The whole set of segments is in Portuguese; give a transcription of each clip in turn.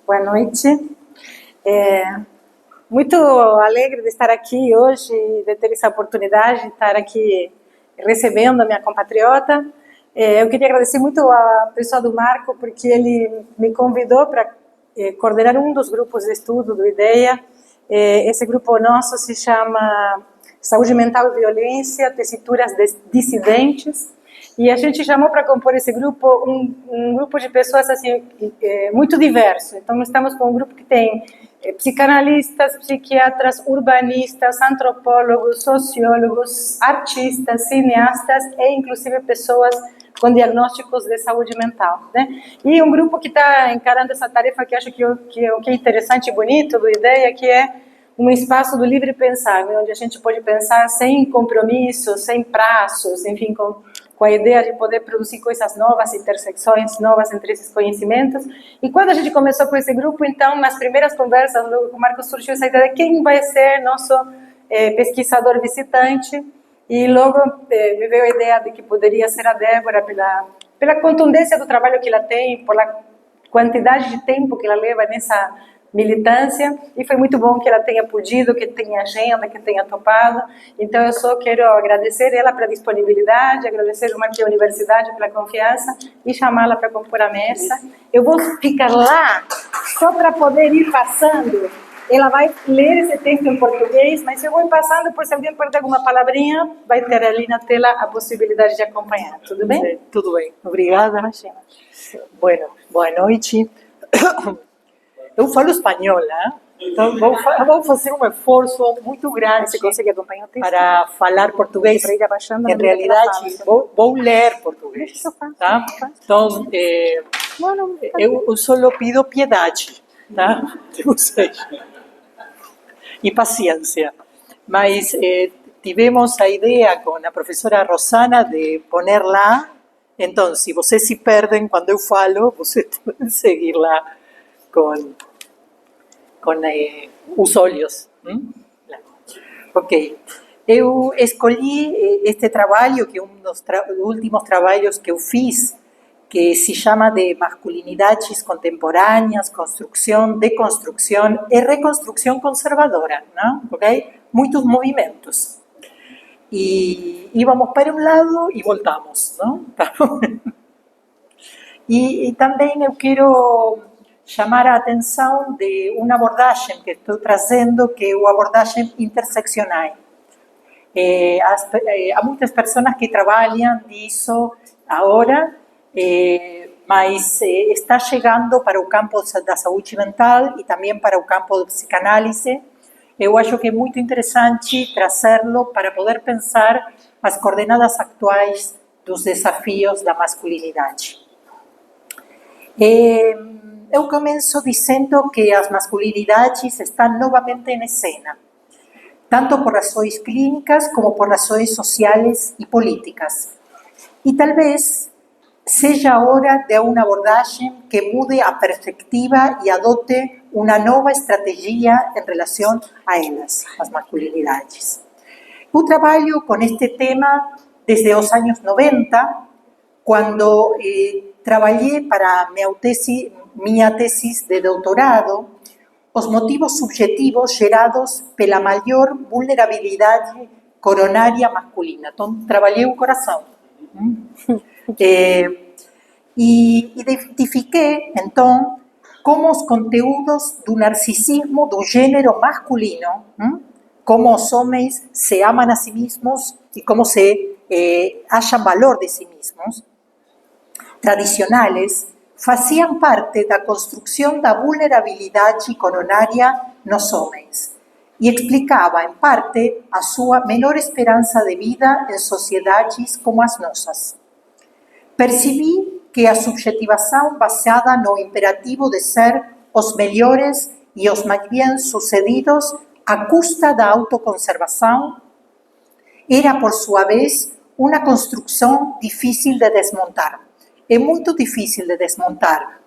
Boa noite. Muito alegre de estar aqui hoje, de ter essa oportunidade de estar aqui recebendo a minha compatriota. Eu queria agradecer muito a pessoa do Marco, porque ele me convidou para coordenar um dos grupos de estudo do IDEA. Esse grupo nosso se chama Saúde Mental e Violência, Tessituras Dissidentes. E a gente chamou para compor esse grupo um grupo de pessoas assim muito diverso. Então, nós estamos com um grupo que tem psicanalistas, psiquiatras, urbanistas, antropólogos, sociólogos, artistas, cineastas e, inclusive, pessoas com diagnósticos de saúde mental, né? E um grupo que está encarando essa tarefa que acho que é interessante e bonito do IDEA, que é um espaço do livre pensar, né? Onde a gente pode pensar sem compromissos, sem prazos, enfim, com a ideia de poder produzir coisas novas, intersecções novas entre esses conhecimentos. E quando a gente começou com esse grupo, então, nas primeiras conversas, logo com o Marcos surgiu essa ideia de quem vai ser nosso pesquisador visitante, e logo me veio a ideia de que poderia ser a Débora, pela contundência do trabalho que ela tem, pela quantidade de tempo que ela leva nessa militância, e foi muito bom que ela tenha podido, que tenha agenda, que tenha topado. Então eu só quero agradecer ela pela disponibilidade, agradecer o Marquês Universidade pela confiança e chamá-la para compor a mesa. Eu vou ficar lá só para poder ir passando. Ela vai ler esse texto em português, mas eu vou ir passando, por se alguém perder alguma palavrinha, vai ter ali na tela a possibilidade de acompanhar. Tudo bem? Sim, tudo bem. Obrigada. Imagina. Bueno, boa noite. Eu falo espanhol, né? Então vou fazer um esforço muito grande. Você consegue acompanhar o texto? Para falar português. Para ir abaixando. Em realidade, vou ler português. Tá? Então, eu só pido piedade, tá? De vocês. E paciência. Mas tivemos a ideia com a professora Rosana de poner lá. Então, se vocês se perdem quando eu falo, vocês podem seguir lá com os olhos. Ok. Eu escolhi este trabalho, que é um dos últimos trabalhos que eu fiz, que se chama de Masculinidades Contemporâneas, Construção, Deconstrução e Reconstrução Conservadora, não? Okay? Muitos movimentos. E íbamos para um lado e voltamos, não? E também eu quero chamar a atenção de uma abordagem que estou trazendo, que é a abordagem interseccional. Há muitas pessoas que trabalham nisso agora, mas está chegando para o campo da saúde mental e também para o campo da psicanálise. Eu acho que é muito interessante trazê-lo para poder pensar as coordenadas atuais dos desafios da masculinidade. Eu começo dizendo que as masculinidades estão novamente em cena, tanto por razões clínicas como por razões sociais e políticas. E talvez seja a hora de uma abordagem que mude a perspectiva e adote uma nova estratégia em relação a elas, as masculinidades. Eu trabalho com este tema desde os anos 90, quando trabalhei para minha tese de doutorado, os motivos subjetivos gerados pela maior vulnerabilidade coronária masculina. Então, trabalhei o coração. E identifiquei, então, como os conteúdos do narcisismo do gênero masculino, como os homens se amam a si mesmos e como se acham valor de si mesmos, tradicionais, faziam parte da construção da vulnerabilidade coronária nos homens e explicava, em parte, a sua menor esperança de vida em sociedades como as nossas. Percebi que a subjetivação baseada no imperativo de ser os melhores e os mais bem-sucedidos à custa da autoconservação era, por sua vez, uma construção difícil de desmontar. É muito difícil de desmontar.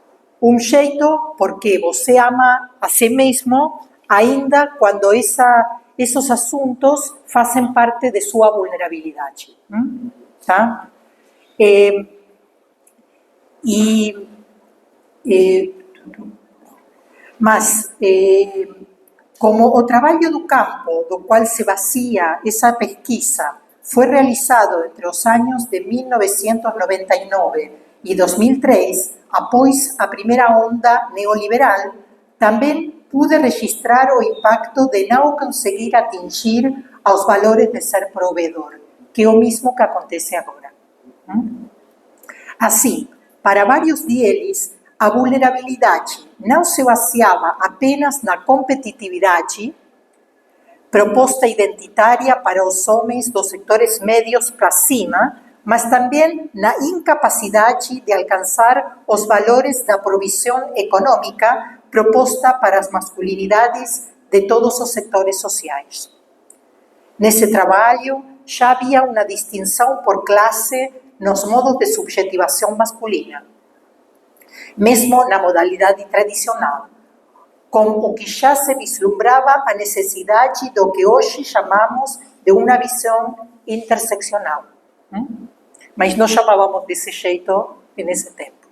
Jeito porque você ama a si mesmo, ainda quando esses assuntos fazem parte de sua vulnerabilidade. Tá? Mas, como o trabalho do campo do qual se baseia essa pesquisa foi realizado entre os anos de 1999 e 2003, após a primeira onda neoliberal, também pude registrar o impacto de não conseguir atingir aos valores de ser provedor, que é o mesmo que acontece agora. Assim, para vários deles, a vulnerabilidade não se baseava apenas na competitividade, proposta identitária para os homens dos setores médios para cima, mas também na incapacidade de alcançar os valores da provisão econômica proposta para as masculinidades de todos os setores sociais. Nesse trabalho, já havia uma distinção por classe nos modos de subjetivação masculina, mesmo na modalidade tradicional, com o que já se vislumbrava a necessidade do que hoje chamamos de uma visão interseccional. Mas não chamávamos desse jeito nesse tempo.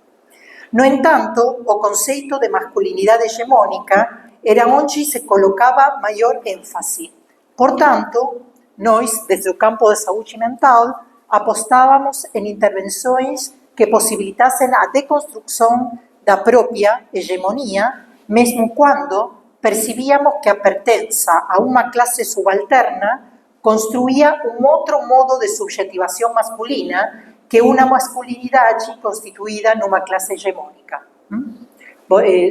No entanto, o conceito de masculinidade hegemônica era onde se colocava maior ênfase. Portanto, nós, desde o campo da saúde mental, apostávamos em intervenções que possibilitassem a desconstrução da própria hegemonia, mesmo quando percebíamos que a pertença a uma classe subalterna construía outro modo de subjetivação masculina que uma masculinidade constituída numa classe hegemônica.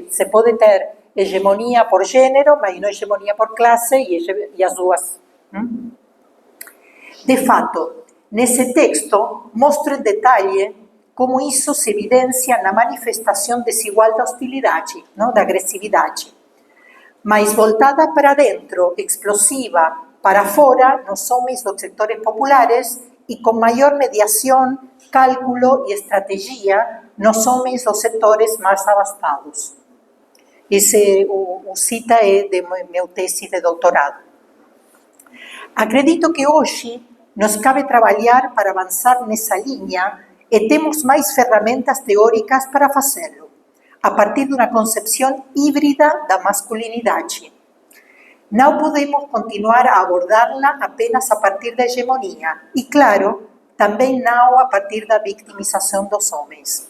Se pode ter hegemonia por gênero, mas não hegemonia por classe, e as duas. De fato, nesse texto, mostro em detalhe como isso se evidencia na manifestação desigual da hostilidade, da agressividade, mas voltada para dentro, explosiva, para fora, nos homens dos setores populares e com maior mediação, cálculo e estratégia nos homens dos setores mais abastados. O cita é de meu tese de doutorado. Acredito que hoje nos cabe trabalhar para avançar nessa linha e temos mais ferramentas teóricas para fazê-lo, a partir de uma concepção híbrida da masculinidade. Não podemos continuar a abordá-la apenas a partir da hegemonia e, claro, também não a partir da vitimização dos homens.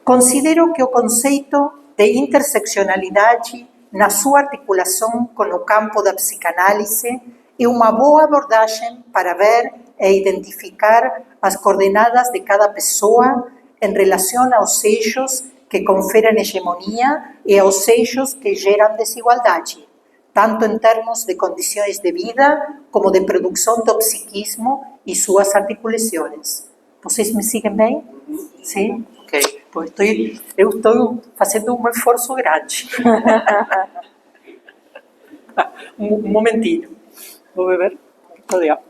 Considero que o conceito de interseccionalidade, na sua articulação com o campo da psicanálise, é uma boa abordagem para ver e identificar as coordenadas de cada pessoa em relação aos eixos que conferem hegemonia e aos eixos que geram desigualdade, tanto em termos de condições de vida como de produção do psiquismo e suas articulações. Vocês me seguem bem? Sim? Ok. Pues eu estou fazendo um esforço grande. Um momentinho. Vou beber. Obrigado.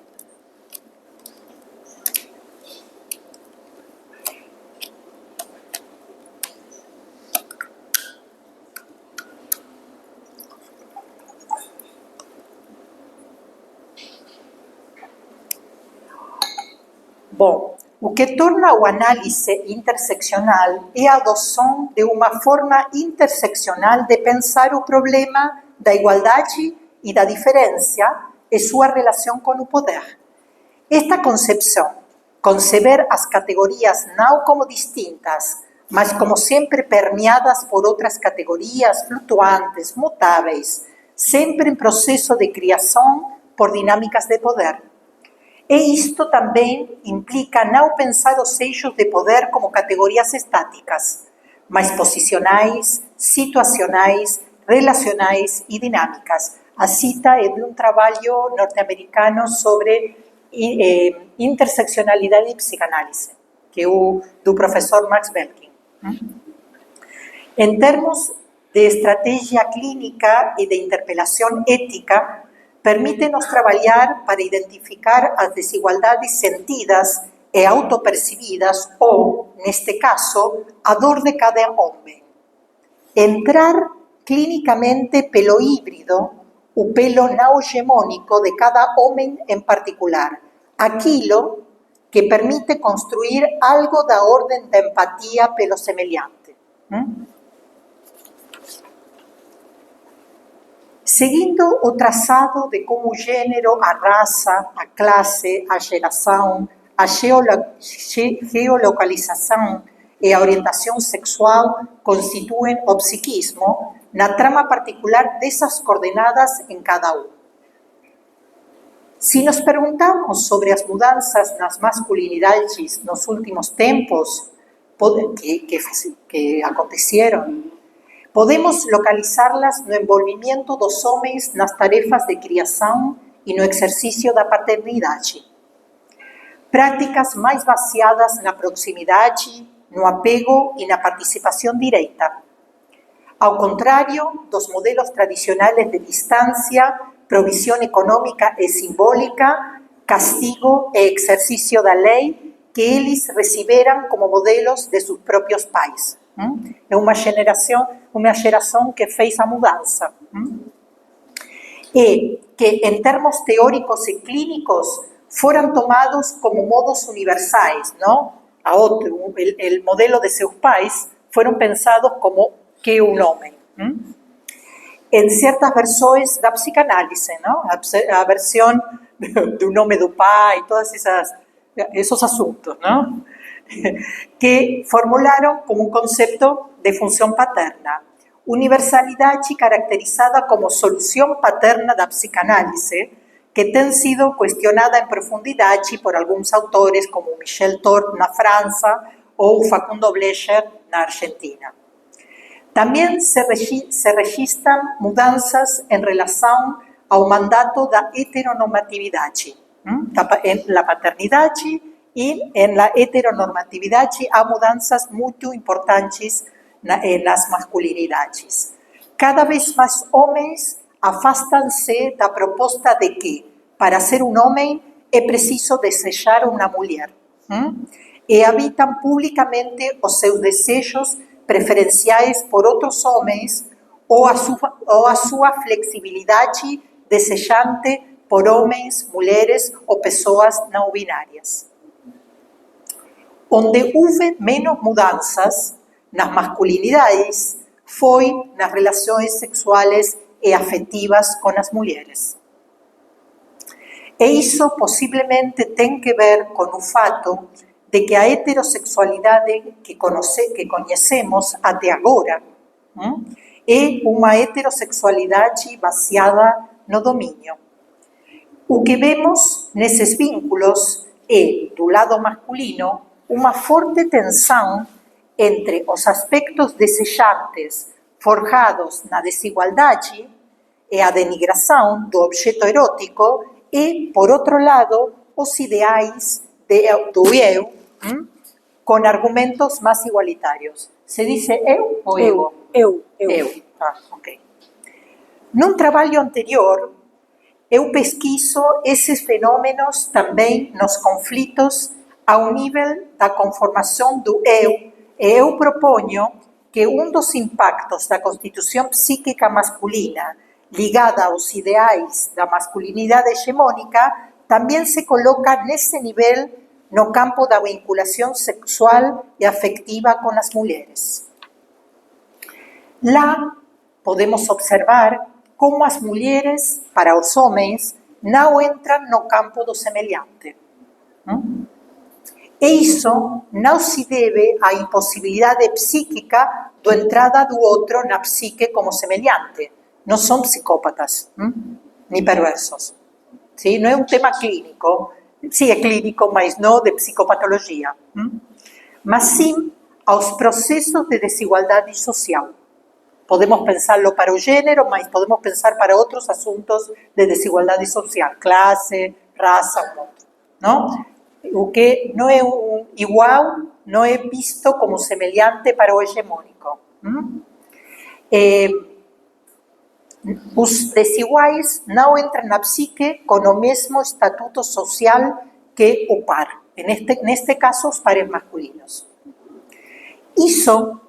Bom, o que torna o análise interseccional é a adoção de uma forma interseccional de pensar o problema da igualdade e da diferença e sua relação com o poder. Esta concepção, conceber as categorias não como distintas, mas como sempre permeadas por outras categorias flutuantes, mutáveis, sempre em processo de criação por dinâmicas de poder. E isto também implica não pensar os eixos de poder como categorias estáticas, mas posicionais, situacionais, relacionais e dinâmicas. A cita é de um trabalho norte-americano sobre interseccionalidade e psicanálise, que é o do professor Max Belkin. Em termos de estratégia clínica e de interpelação ética, permite-nos trabalhar para identificar as desigualdades sentidas e autopercebidas ou, neste caso, a dor de cada homem. Entrar clinicamente pelo híbrido, o pelo não hegemônico de cada homem em particular, aquilo que permite construir algo da ordem da empatia pelo semelhante. Seguindo o traçado de como o gênero, a raça, a classe, a geração, a geolocalização e a orientação sexual constituem o psiquismo, na trama particular dessas coordenadas em cada um. Se nos perguntamos sobre as mudanças nas masculinidades nos últimos tempos que aconteceram, podemos localizá-las no envolvimento dos homens nas tarefas de criação e no exercício da paternidade. Práticas mais baseadas na proximidade, no apego e na participação direta. Ao contrário dos modelos tradicionais de distância, provisión económica e simbólica, castigo e exercício da lei que eles receberam como modelos de seus próprios pais. É uma geração que fez a mudança. E que, em termos teóricos e clínicos, foram tomados como modos universais, não? O modelo de seus pais foram pensados como que um homem. Em certas versões da psicanálise, não? A versão do nome do pai, todos esses assuntos, não? Que formularam como um conceito de função paterna. Universalidade caracterizada como solução paterna da psicanálise, que tem sido questionada em profundidade por alguns autores como Michel Thorp na França ou Facundo Blecher na Argentina. Também se registram mudanças em relação ao mandato da heteronormatividade. Na paternidade e na heteronormatividade há mudanças muito importantes nas masculinidades. Cada vez mais homens afastam-se da proposta de que, para ser um homem, é preciso desejar uma mulher. E habitam publicamente os seus desejos preferenciais por outros homens ou a sua flexibilidade desejante por homens, mulheres ou pessoas não binárias. Onde houve menos mudanças nas masculinidades foi nas relações sexuais e afetivas com as mulheres. E isso possivelmente tem que ver com o fato de que a heterossexualidade que conhecemos até agora é uma heterossexualidade baseada no domínio. O que vemos nesses vínculos é, do lado masculino, uma forte tensão entre os aspectos desejantes forjados na desigualdade e a denigração do objeto erótico e, por outro lado, os ideais do eu, com argumentos mais igualitários. Se diz eu ou ego? Eu. Ok. Num trabalho anterior, eu pesquiso esses fenômenos também nos conflitos ao nível da conformação do eu, e eu proponho que um dos impactos da constituição psíquica masculina ligada aos ideais da masculinidade hegemônica também se coloca nesse nível no campo da vinculação sexual e afetiva com as mulheres. Lá podemos observar como as mulheres, para os homens, não entram no campo do semelhante. E isso não se deve à impossibilidade psíquica da entrada do outro na psique como semelhante. Não são psicópatas, nem perversos. Sim? Não é um tema clínico. Sim, é clínico, mas não de psicopatologia. Mas sim aos processos de desigualdade social. Podemos pensá-lo para o gênero, mas podemos pensar para outros assuntos de desigualdade social, classe, raça, não? O que não é igual não é visto como semelhante para o hegemônico. Os desiguais não entram na psique com o mesmo estatuto social que o par, neste caso os pares masculinos. Isso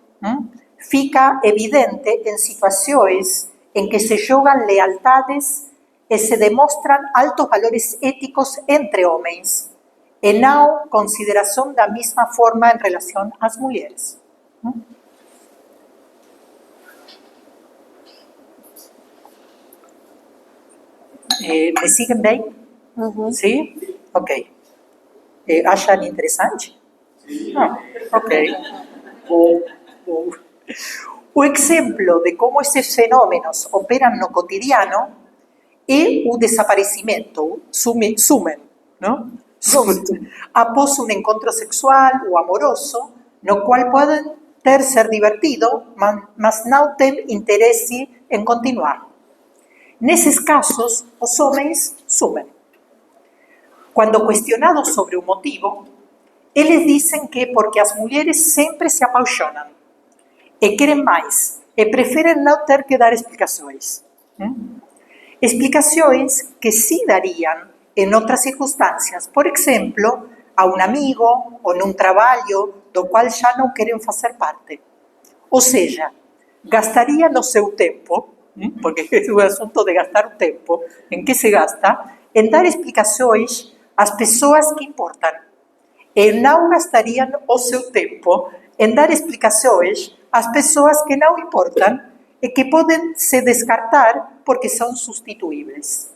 fica evidente em situações em que se jogam lealtades e se demonstram altos valores éticos entre homens, e não consideração da mesma forma em relação às mulheres. Me siguen bem? Sim? Ok. Acham interessante? Ok. Bom. O exemplo de como esses fenômenos operam no cotidiano é o desaparecimento, sumem, não? Após um encontro sexual ou amoroso, no qual podem ter ser divertido, mas não têm interesse em continuar. Nesses casos, os homens sumem. Quando questionados sobre o motivo, eles dizem que é porque as mulheres sempre se apaixonam e querem mais, e preferem não ter que dar explicações. Explicações que sim dariam em outras circunstâncias, por exemplo, a um amigo ou num trabalho do qual já não querem fazer parte. Ou seja, gastaria no seu tempo, porque é um assunto de gastar o tempo, em que se gasta, em dar explicações às pessoas que importam. E não gastariam o seu tempo em dar explicações às pessoas que não importam e que podem se descartar porque são substituíveis.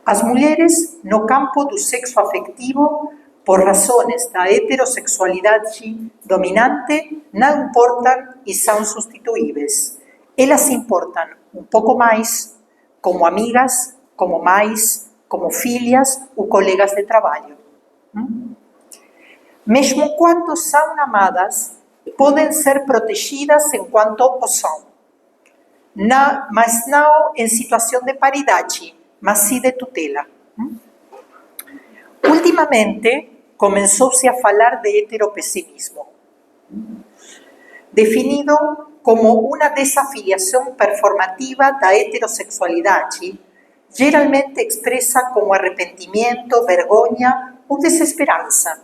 As mulheres, no campo do sexo afetivo, por razões da heterossexualidade dominante, não importam e são substituíveis. Elas importam um pouco mais como amigas, como mães, como filhas ou colegas de trabalho. Mesmo quando são amadas, podem ser protegidas enquanto o são. Mas não em situação de paridade, mas sim de tutela. Ultimamente, começou-se a falar de heteropessimismo, definido como uma desafiliação performativa da heterossexualidade, geralmente expressa como arrependimento, vergonha ou desesperança,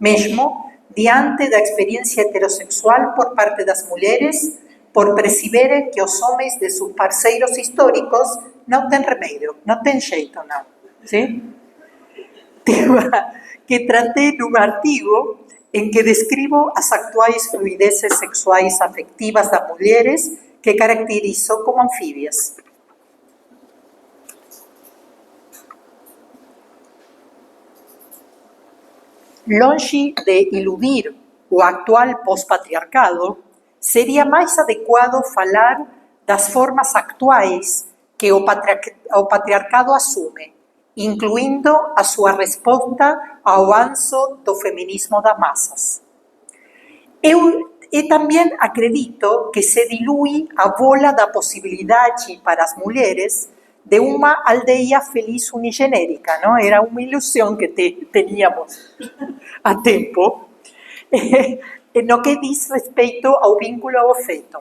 mesmo diante da experiência heterossexual por parte das mulheres, por perceberem que os homens de seus parceiros históricos não têm remédio, não têm jeito, não. Sim? Tema que tratei num artigo em que descrevo as atuais fluidezes sexuais afetivas das mulheres que caracterizo como anfíbias. Longe de iludir o actual pós-patriarcado, seria mais adequado falar das formas actuais que o patriarcado assume, incluindo a sua resposta ao avanço do feminismo das massas. Eu também acredito que se dilui a bola da possibilidade para as mulheres de uma aldeia feliz unigenérica, não? Era uma ilusão que teníamos há tempo, no que diz respeito ao vínculo ao afeto.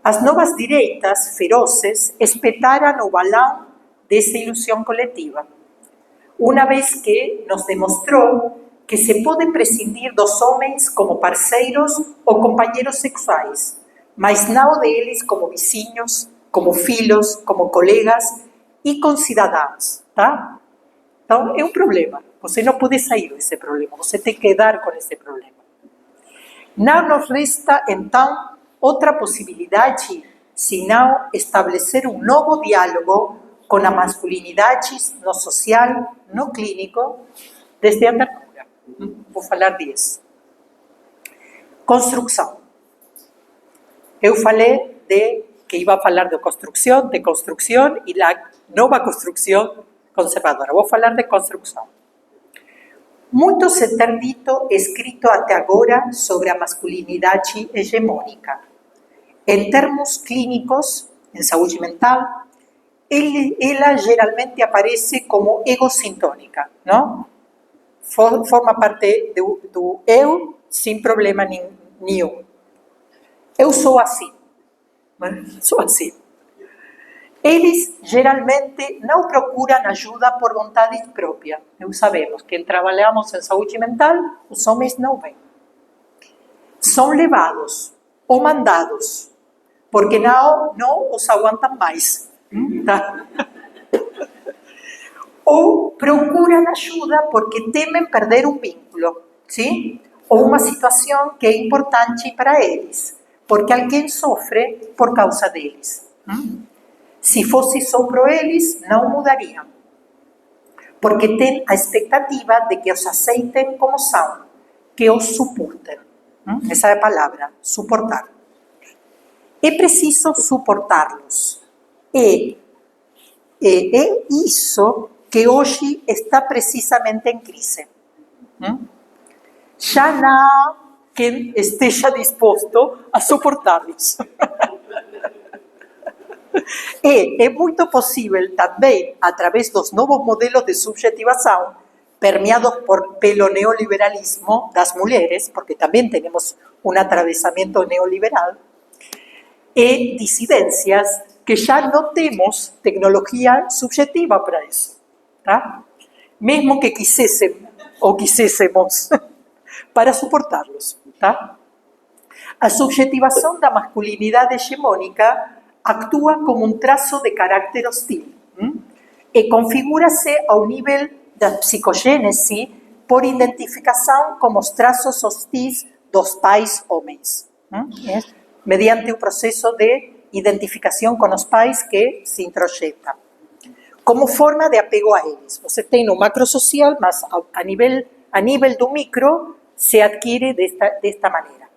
As novas direitas ferozes espetaram o balão dessa ilusão coletiva, uma vez que nos demonstrou que se pode prescindir dos homens como parceiros ou companheiros sexuais, mas não deles como vizinhos, como filhos, como colegas e concidadãos, tá? Então, é um problema. Você não pode sair desse problema, você tem que dar com esse problema. Não nos resta, então, outra possibilidade senão estabelecer um novo diálogo com a masculinidade no social, no clínico, desde a ternura. Vou falar disso. Construção. Eu falei que iba a falar de construção e da nova construção conservadora. Vou falar de construção. Muito se tem dito e escrito até agora sobre a masculinidade hegemônica. Em termos clínicos, em saúde mental, ela geralmente aparece como egocintônica, não? Forma parte do eu sem problema nenhum. Eu sou assim. Sou assim. Eles geralmente não procuram ajuda por vontade própria. Nós sabemos que trabalhamos em saúde mental, os homens não vêm. São levados ou mandados, porque não os aguentam mais. Tá? Ou procuram ajuda porque temem perder um vínculo, sim? Ou uma situação que é importante para eles, porque alguém sofre por causa deles. Se fosse só para eles, não mudariam, porque tem a expectativa de que os aceitem como são, que os suportem. Essa é a palavra, suportar. É preciso suportá-los. É isso que hoje está precisamente em crise. Já não há quem esteja disposto a suportá-los. É muito possível também, através dos novos modelos de subjetivação, permeados pelo neoliberalismo das mulheres, porque também temos um atravessamento neoliberal, e dissidências, que já não temos tecnologia subjetiva para isso. Tá? Mesmo que quiséssemos para suportá-los. Tá? A subjetivação da masculinidade hegemônica actúa como um traço de carácter hostil e configura-se ao nível da psicogênese por identificação com os traços hostis dos pais homens, mediante o processo de identificação com os pais que se introjeta. Como forma de apego a eles. Você tem no macro social, mas a nível do micro se adquire desta maneira.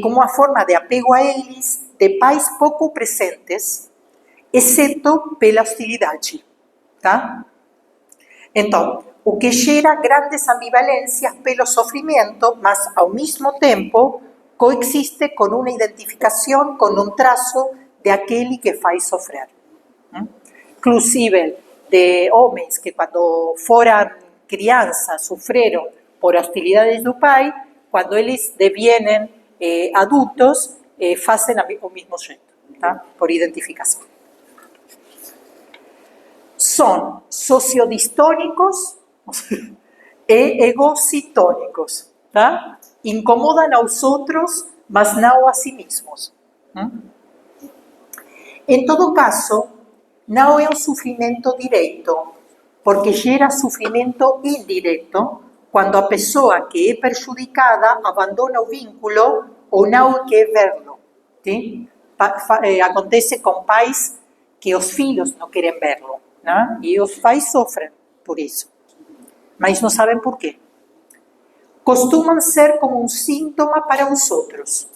Como uma forma de apego a eles, de pais pouco presentes, exceto pela hostilidade. Tá? Então, o que gera grandes ambivalências pelo sofrimento, mas ao mesmo tempo coexiste com uma identificação, com um traço de aquele que faz sofrer. Inclusive, de homens que quando foram crianças sofreram por hostilidades do pai, quando eles devienen adultos, fazem o mesmo jeito, tá? Por identificação. São sociodistônicos e egocitônicos, tá? Incomodam aos outros, mas não a si mesmos. Em todo caso, não é um sofrimento direto, porque gera sofrimento indireto quando a pessoa que é prejudicada abandona o vínculo ou não quer vê-lo. Acontece com pais que os filhos não querem vê-lo, né? E os pais sofrem por isso, mas não sabem por quê. Costumam ser como um síntoma para os outros.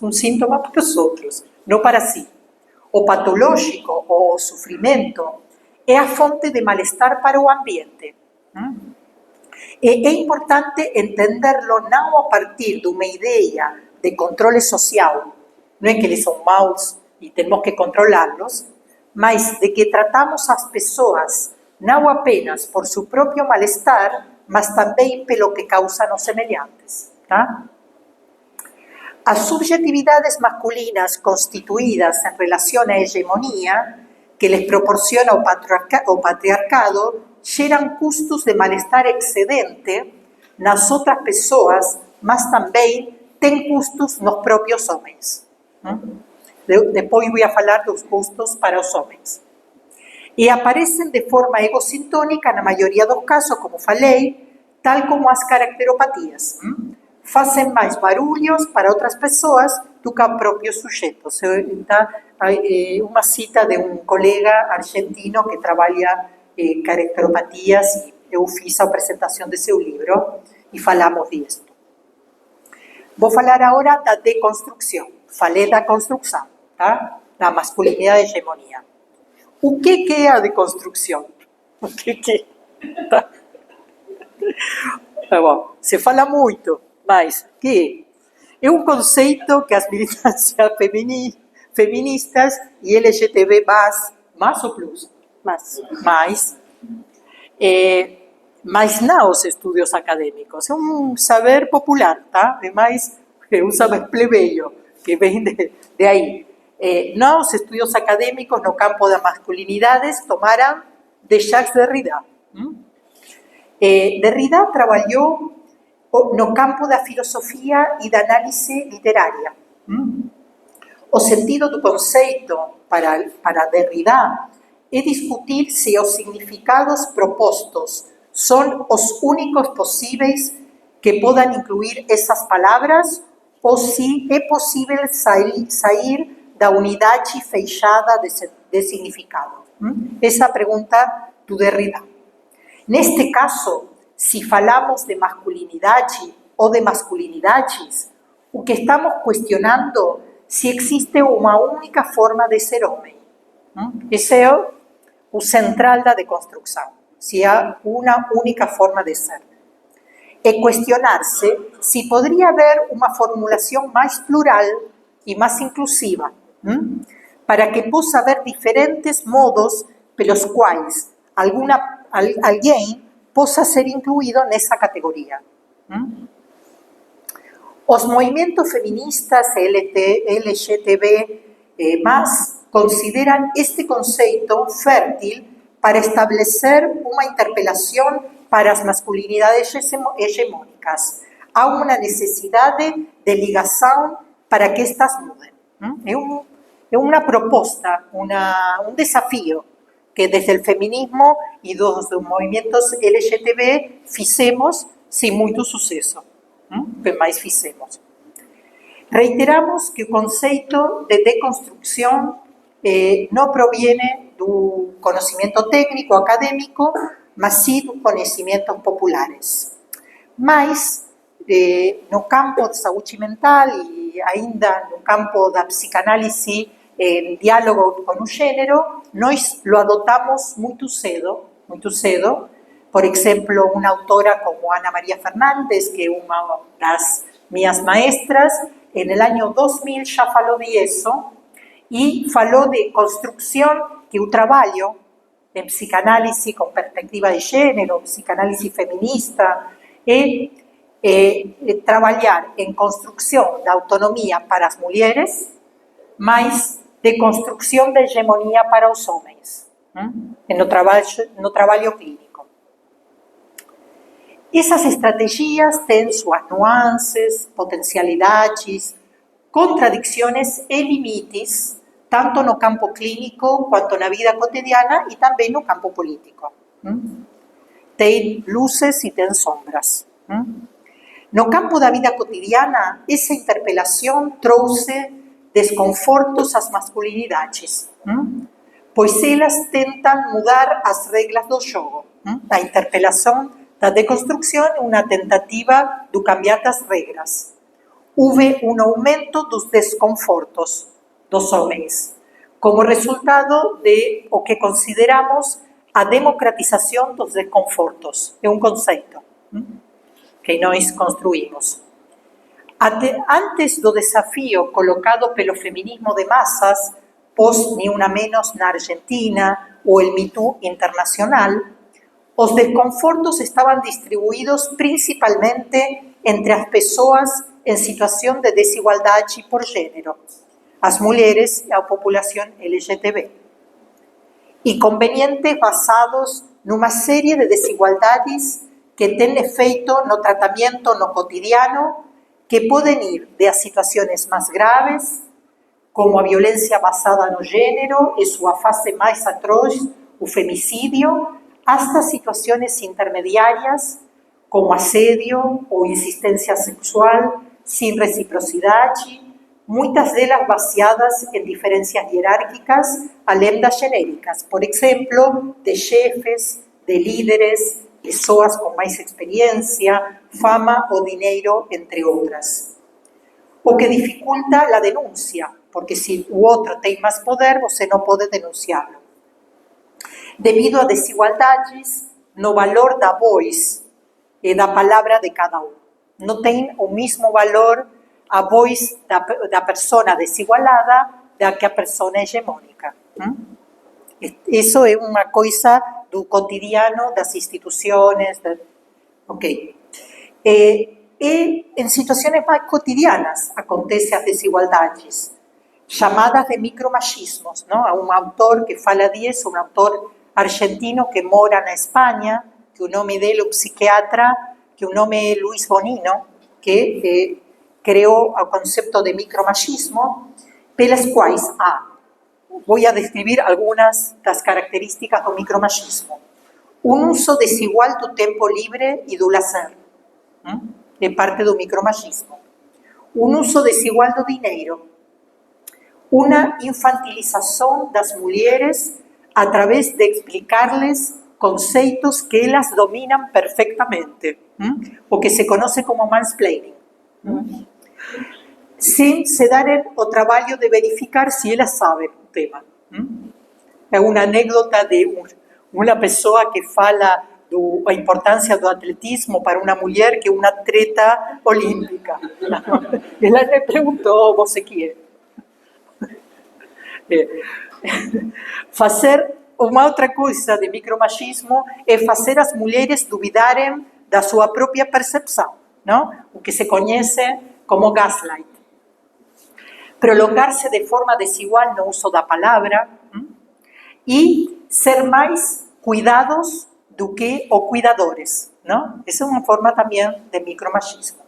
Um síntoma para os outros, não para si. O patológico ou o sofrimento é a fonte de mal-estar para o ambiente. É importante entenderlo não a partir de uma ideia de controle social, não é que eles são maus e temos que controlá-los, mas de que tratamos as pessoas não apenas por seu próprio mal-estar, mas também pelo que causam os semelhantes. Tá? As subjetividades masculinas constituídas em relação à hegemonia que les proporciona o patriarcado geram custos de mal-estar excedente nas outras pessoas, mas também têm custos nos próprios homens. Depois vou falar dos custos para os homens. E aparecem de forma egocintônica, na maioria dos casos, como falei, tal como as caracteropatias. Fazem mais barulhos para outras pessoas do que o próprio sujeito. Uma cita de um colega argentino que trabalha caracteropatias, e eu fiz a apresentação de seu livro e falamos disso. Vou falar agora da deconstrução. Falei da construção, tá? Da masculinidade e hegemonia. O que é a deconstrução? O que é? Tá? Bom, se fala muito, mas que é um conceito que as militâncias feministas e LGTB+, mais ou plus, mais, mas não os estudos acadêmicos. É um saber popular, tá? É mais um saber plebeio, que vem de aí. Não os estudos acadêmicos no campo das masculinidades tomaram de Jacques Derrida. Derrida trabalhou no campo da filosofia e da análise literária. O sentido do conceito para Derrida é discutir se os significados propostos são os únicos possíveis que possam incluir essas palavras ou se é possível sair da unidade fechada de significado? Essa é a pergunta do Derrida. Neste caso, se falamos de masculinidade ou de masculinidades, o que estamos questionando se existe uma única forma de ser homem. Esse é o central da deconstrução, se há uma única forma de ser. É questionar-se se poderia haver uma formulação mais plural e mais inclusiva, para que possa haver diferentes modos pelos quais alguém possa ser incluído nessa categoria. Os movimentos feministas LGTB+, consideran este conceito fértil para establecer uma interpelação para as masculinidades hegemônicas. Há uma necessidade de ligação para que estas mudem. É uma proposta, um desafio que desde o feminismo e dos movimentos LGTB fizemos sem muito sucesso. Que mais fizemos. Reiteramos que o conceito de deconstrução não proviene do conhecimento técnico acadêmico, mas sim dos conhecimentos populares. Mas, no campo de saúde mental e ainda no campo da psicanálise em diálogo com o gênero, nós lo adotamos muito cedo. Por exemplo, uma autora como Ana María Fernández, que é uma das minhas maestras, no ano 2000 já falou de isso e falou de construção, que o trabalho em psicanálise com perspectiva de gênero, psicanálise feminista, é trabalhar em construção da autonomia para as mulheres, mas de construção da hegemonia para os homens, no trabalho clínico. Essas estratégias têm suas nuances, potencialidades, contradições e limites, tanto no campo clínico quanto na vida cotidiana e também no campo político. Tem luzes e tem sombras. No campo da vida cotidiana, essa interpelação trouxe desconfortos às masculinidades, pois elas tentam mudar as regras do jogo. A interpelação da deconstrução é uma tentativa de cambiar as regras. Houve um aumento dos desconfortos dos homens, como resultado de o que consideramos a democratização dos desconfortos. É um conceito que nós construímos. Antes do desafio colocado pelo feminismo de massas, pós Ni Una Menos na Argentina ou o Me Too internacional, os desconfortos estavam distribuídos principalmente entre as pessoas em situação de desigualdade por gênero, as mulheres e a população LGTB. E convenientes basados numa série de desigualdades que têm efeito no tratamento no cotidiano, que podem ir de as situações mais graves, como a violência basada no gênero e sua fase mais atroz, o femicídio, hasta situações intermediárias, como assédio ou insistência sexual sem reciprocidade, muitas delas baseadas em diferenças hierárquicas, além das genéricas, por exemplo, de chefes, de líderes, pessoas com mais experiência, fama ou dinheiro, entre outras. O que dificulta a denúncia, porque se o outro tem mais poder, você não pode denunciá-lo. Devido a desigualdades no valor da voz e da palavra de cada um. Não tem o mesmo valor a voz da pessoa desigualada da que a pessoa hegemônica. Isso é uma coisa do cotidiano das instituições. Ok. E em situações mais cotidianas acontecem as desigualdades, chamadas de micromachismos. Não? Há um autor que fala disso, um autor argentino que mora na Espanha, que o nome dele é um psiquiatra, que o nome é Luis Bonino, que criou o conceito de micromachismo, pelas quais vou descrever algumas das características do micromachismo. Um uso desigual do tempo livre e do lazer, é parte do micromachismo. Um uso desigual do dinheiro. Una infantilização das mulheres através de explicarles conceitos que elas dominam perfeitamente, o que se conoce como mansplaining, sem se darem o trabalho de verificar se elas sabem o tema. É uma anedota de uma pessoa que fala da importância do atletismo para uma mulher que é uma atleta olímpica. Ela lhe perguntou, você que é? Fazer uma outra coisa de micromachismo é fazer as mulheres duvidarem da sua própria percepção, não? O que se conhece como gaslight. Prolongar-se de forma desigual no uso da palavra e ser mais cuidados do que o cuidadores, não? Essa é uma forma também de micromachismo.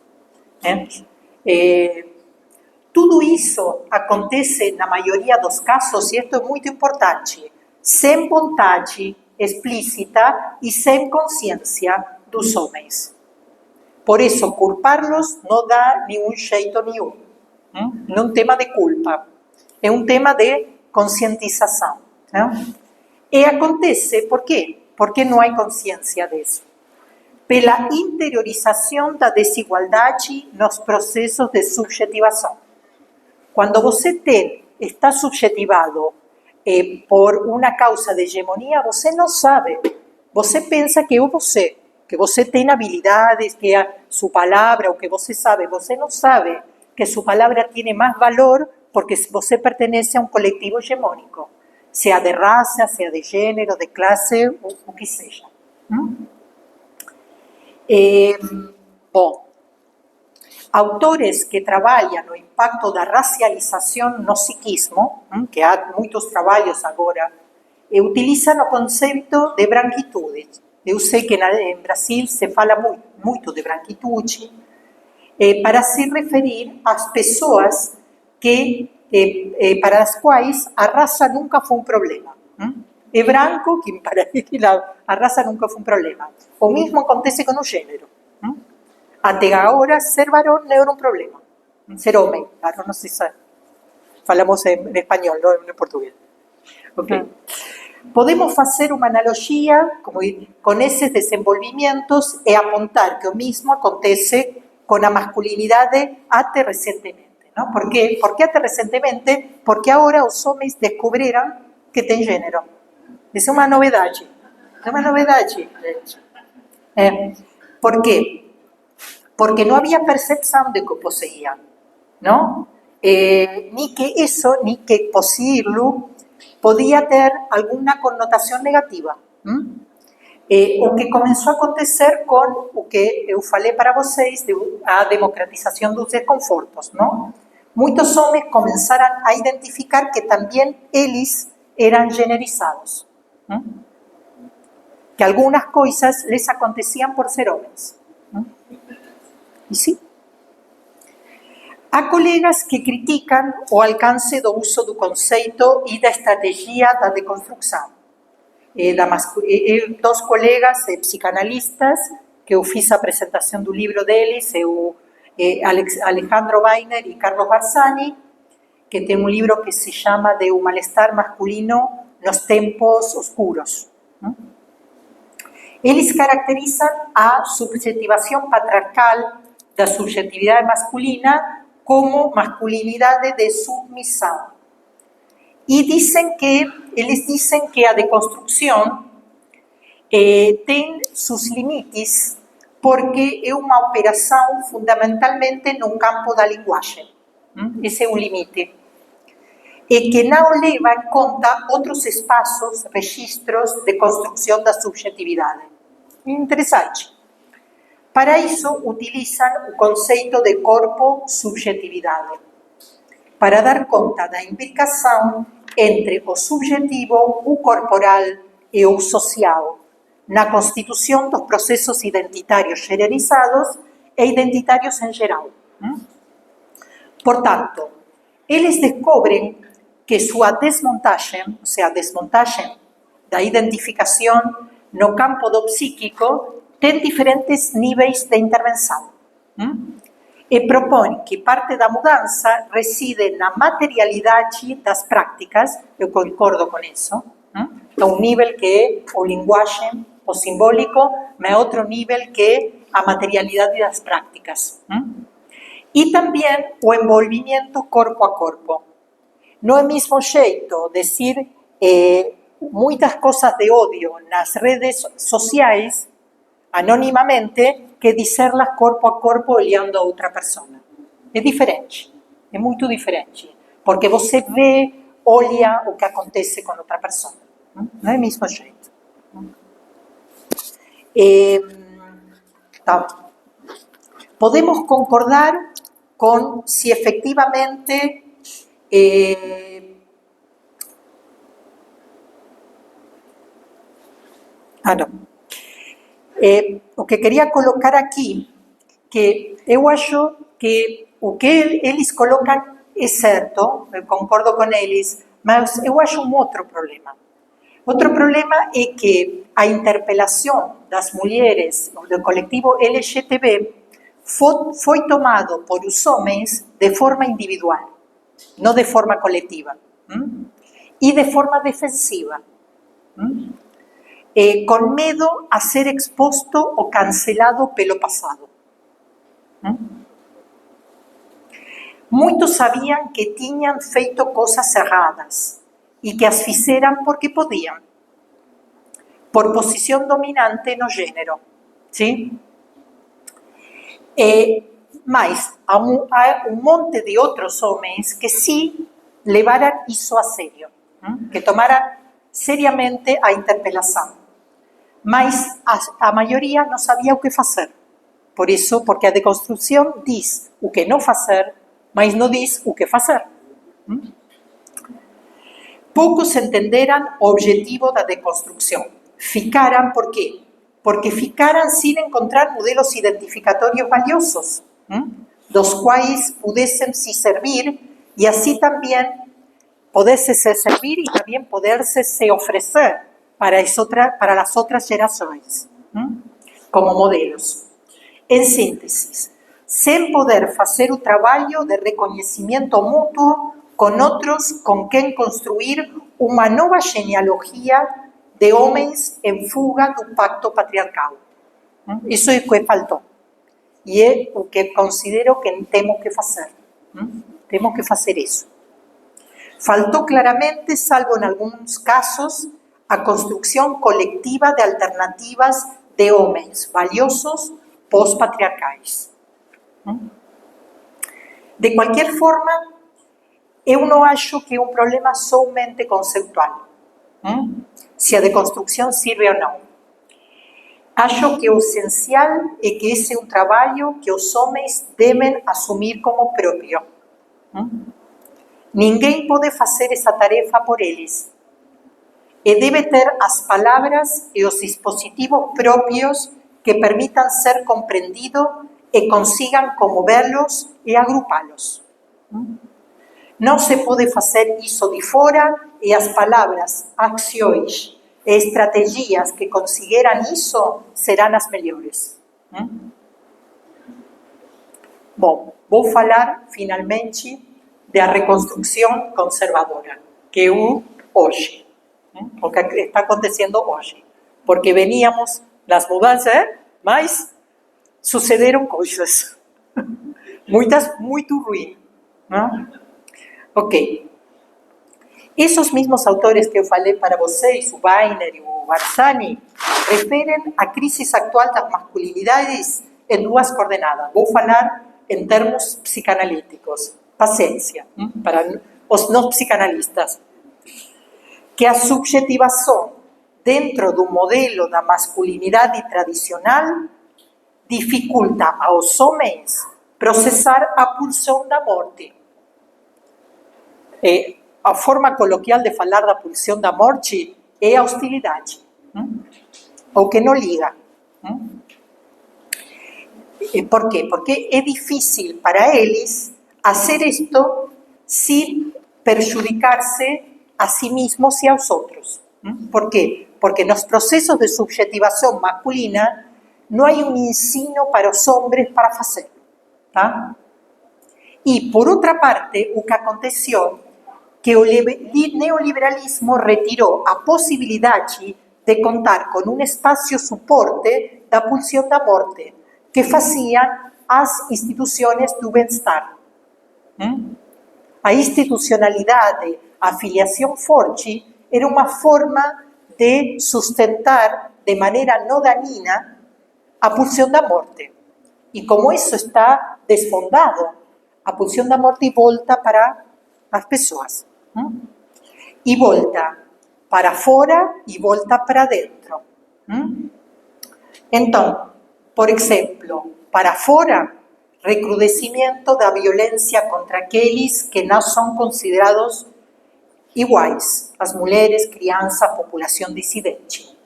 Tudo isso acontece na maioria dos casos, e isto é muito importante, sem vontade explícita e sem consciência dos homens. Por isso, culpá-los não dá nenhum jeito nenhum. Não é um tema de culpa, é um tema de conscientização. Não? E acontece, por quê? Porque não há consciência disso. Pela interiorização da desigualdade nos processos de subjetivação. Quando você está subjetivado por uma causa de hegemonia, você não sabe. Você pensa que é você, que você tem habilidades, que a sua palavra, o que você sabe. Você não sabe que sua palavra tem mais valor porque você pertence a um coletivo hegemônico, seja de raça, seja de gênero, de classe, o que seja. Bom, autores que trabalham no impacto da racialização no psiquismo, que há muitos trabalhos agora, utilizam o conceito de branquitude. Eu sei que em Brasil se fala muito de branquitude, para se referir às pessoas para as quais a raça nunca foi um problema. É branco, que para ele a raça nunca foi um problema. O mesmo acontece com o gênero. Até agora, ser varão não era um problema. Ser homem, varão não se sabe. Falamos em espanhol, não em português. Okay. Podemos fazer uma analogia com esses desenvolvimentos e apontar que o mesmo acontece com a masculinidade até recentemente. Não? Por quê? Porque até recentemente, porque agora os homens descobriram que tem gênero. Isso é uma novidade. É uma novidade, gente. Por quê? Porque não havia percepção de que possuía, não? Ni que isso, ni que possuí-lo, podia ter alguma conotação negativa. O que começou a acontecer com o que eu falei para vocês, a democratização dos desconfortos, não? Muitos homens começaram a identificar que também eles eram generizados. Que algumas coisas lhes aconteciam por ser homens. E sim. Há colegas que criticam o alcance do uso do conceito e da estratégia da deconstrução. Dos colegas psicanalistas, que eu fiz a apresentação do livro deles, Alejandro Weiner e Carlos Barzani, que tem um livro que se chama de O Malestar Masculino nos Tempos Oscuros. Eles caracterizam a subjetivação patriarcal da subjetividade masculina como masculinidade de submissão. E eles dizem que a deconstrução tem seus limites porque é uma operação fundamentalmente no campo da linguagem. Esse é um limite. E que não leva em conta outros espaços, registros de construção da subjetividade. Interessante. Para isso, utilizam o conceito de corpo-subjetividade, para dar conta da imbricação entre o subjetivo, o corporal e o social, na constituição dos processos identitários generalizados e identitários em geral. Portanto, eles descobrem que sua desmontagem, ou seja, a desmontagem da identificação no campo do psíquico, tem diferentes níveis de intervenção. E propõe que parte da mudança reside na materialidade das práticas, eu concordo com isso, é um nível que é o linguagem, o simbólico, mas é outro nível que é a materialidade das práticas. E também o envolvimento corpo a corpo. Não é mesmo jeito dizer muitas coisas de ódio nas redes sociais, anonimamente, que dizer-las corpo a corpo olhando a outra pessoa. É diferente, é muito diferente, porque você vê, olha o que acontece com outra pessoa. Não é o mesmo jeito. Tá. Podemos concordar com se efectivamente o que queria colocar aqui, que eu acho que o que eles colocam é certo, eu concordo com eles, mas eu acho um outro problema. Outro problema é que a interpelação das mulheres do coletivo LGTB foi tomado por os homens de forma individual, não de forma coletiva, e de forma defensiva, com medo a ser exposto ou cancelado pelo passado. Muitos sabiam que tinham feito coisas erradas e que as fizeram porque podiam, por posição dominante no gênero, sim? Mas há um monte de outros homens que sim levaram isso a sério, que tomaram seriamente a interpelação. Mas a maioria não sabia o que fazer. Por isso, porque a deconstrução diz o que não fazer, mas não diz o que fazer. Poucos entenderam o objetivo da deconstrução. Ficaram por quê? Porque ficaram sem encontrar modelos identificatórios valiosos, dos quais pudessem se servir e assim também pudesse se servir e também poderse se oferecer para as outras gerações, como modelos. Em síntese, sem poder fazer o trabalho de reconhecimento mútuo com outros com quem construir uma nova genealogia de homens em fuga do pacto patriarcal. Isso é o que faltou. E é o que considero que temos que fazer. Temos que fazer isso. Faltou claramente, salvo em alguns casos, a construção coletiva de alternativas de homens valiosos pós-patriarcais. De qualquer forma, eu não acho que é um problema somente conceitual, se a deconstrução serve ou não. Acho que o essencial é que esse é um trabalho que os homens devem assumir como próprio. Ninguém pode fazer essa tarefa por eles. E deve ter as palavras e os dispositivos próprios que permitam ser compreendidos e consigam comovê-los e agrupá-los. Não se pode fazer isso de fora e as palavras, ações e estratégias que conseguiram isso serão as melhores. Bom, vou falar finalmente da reconstrução conservadora, que é hoje, o que está acontecendo hoje. Porque veníamos das mudanças, mas sucederam coisas, muitas muito ruins. Ok. Esses mesmos autores que eu falei para vocês, o Weiner e o Barzani, referem a crise atual das masculinidades em duas coordenadas. Vou falar em termos psicanalíticos. Paciência, para os não psicanalistas. Que a subjetivação dentro do modelo da masculinidade tradicional dificulta aos homens processar a pulsão da morte. A forma coloquial de falar da pulsão da morte é a hostilidade, o que não liga. Por quê? Porque é difícil para eles fazer isto sem perjudicar-se a si mesmos e aos outros. Por quê? Porque nos processos de subjetivação masculina não há um ensino para os homens para fazer. tá? E, por outra parte, o que aconteceu que o neoliberalismo retirou a possibilidade de contar com um espaço suporte da pulsão da morte, que faziam as instituições do bem-estar. A institucionalidade, a filiação forte, era uma forma de sustentar de maneira não danina a pulsão da morte. E como isso está desfondado, a pulsão da morte volta para as pessoas. E volta para fora e volta para dentro. Então, por exemplo, para fora, recrudescimento da violência contra aqueles que não são considerados iguais, as mulheres, crianças, população dissidente.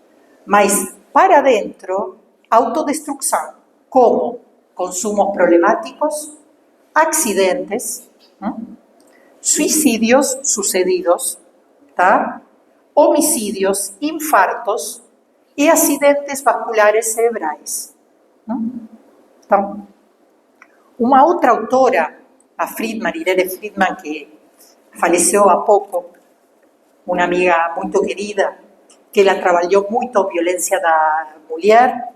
Mas para dentro, autodestruição, como consumos problemáticos, accidentes, suicídios sucedidos, tá? Homicídios, infartos e acidentes vasculares cerebrais. Então, uma outra autora, a Friedman, Irene Friedman, que faleceu há pouco, uma amiga muito querida, que ela trabalhou muito a violência da mulher,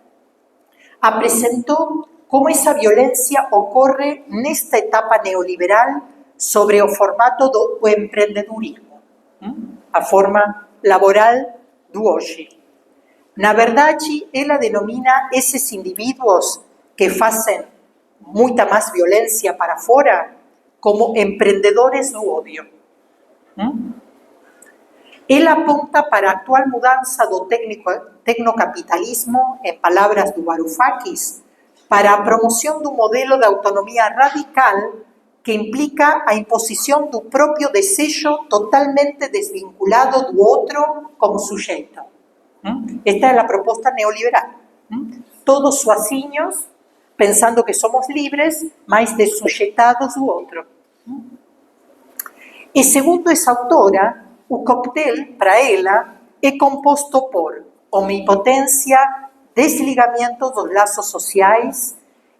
apresentou como essa violência ocorre nesta etapa neoliberal sobre o formato do empreendedorismo, a forma laboral do hoje. Na verdade, ela denomina esses indivíduos que fazem muita mais violência para fora como empreendedores do ódio. Ela aponta para a atual mudança do tecnocapitalismo, em palavras do Varoufakis, para a promoção do modelo de autonomia radical que implica a imposição do próprio desejo totalmente desvinculado do outro como sujeito. Esta é a proposta neoliberal. Todos sozinhos, pensando que somos livres, mas dessujeitados do outro. E segundo essa autora, o coquetel, para ela, é composto por omnipotência, desligamento dos laços sociais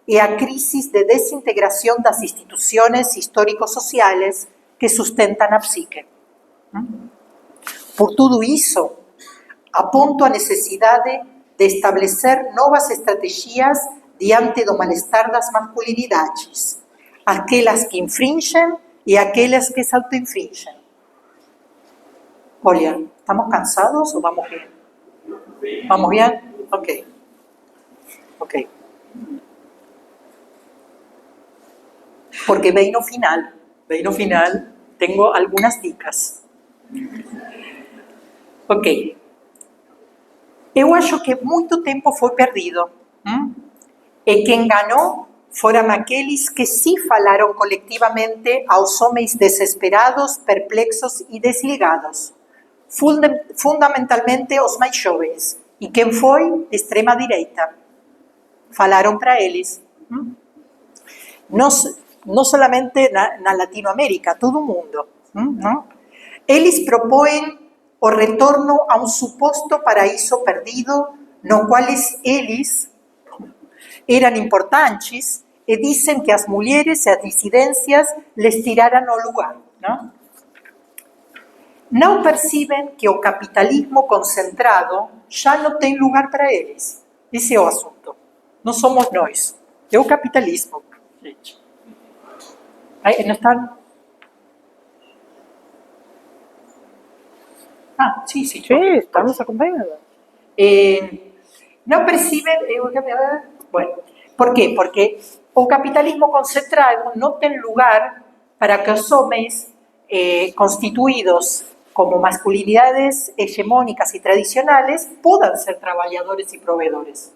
e a crise de desintegração das instituições histórico-sociais que sustentam a psique. Por tudo isso, aponto a necessidade de estabelecer novas estratégias diante do malestar das masculinidades, aquelas que infringem e aquelas que se auto-infringem. Olha, ¿estamos cansados o vamos bien? ¿Vamos bien? Ok. Porque bem no final, tenho algumas dicas. Ok. Eu acho que muito tempo foi perdido. E quem ganhou foram aqueles que sim falaram colectivamente aos homens desesperados, perplexos e desligados. Fundamentalmente os mais jovens. E quem foi? Extrema-direita. Falaram para eles. Não somente na Latinoamérica, todo mundo. Não? Eles propõem o retorno a um suposto paraíso perdido, no qual eles eram importantes e dizem que as mulheres e as dissidências les tiraram o lugar. Não percebem que o capitalismo concentrado já não tem lugar para eles. Esse é o assunto. Não somos nós. É o capitalismo, gente. Aí, não estão... Sí, estamos acompanhando. Não percebem... Bueno, por quê? Porque o capitalismo concentrado não tem lugar para que os homens constituídos como masculinidades hegemónicas y tradicionales puedan ser trabajadores y proveedores.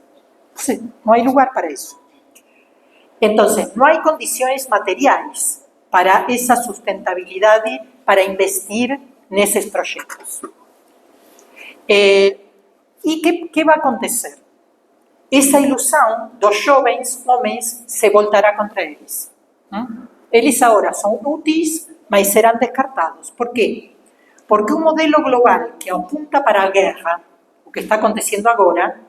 Sí, no hay lugar para eso. Entonces, no hay condiciones materiales para esa sustentabilidad para investir en esos proyectos. ¿Y qué va a acontecer? Esa ilusión dos jovens homens se voltará contra eles. Eles ahora son úteis, mas serán descartados. ¿Por qué? Porque un modelo global que apunta para a guerra, o que está acontecendo agora,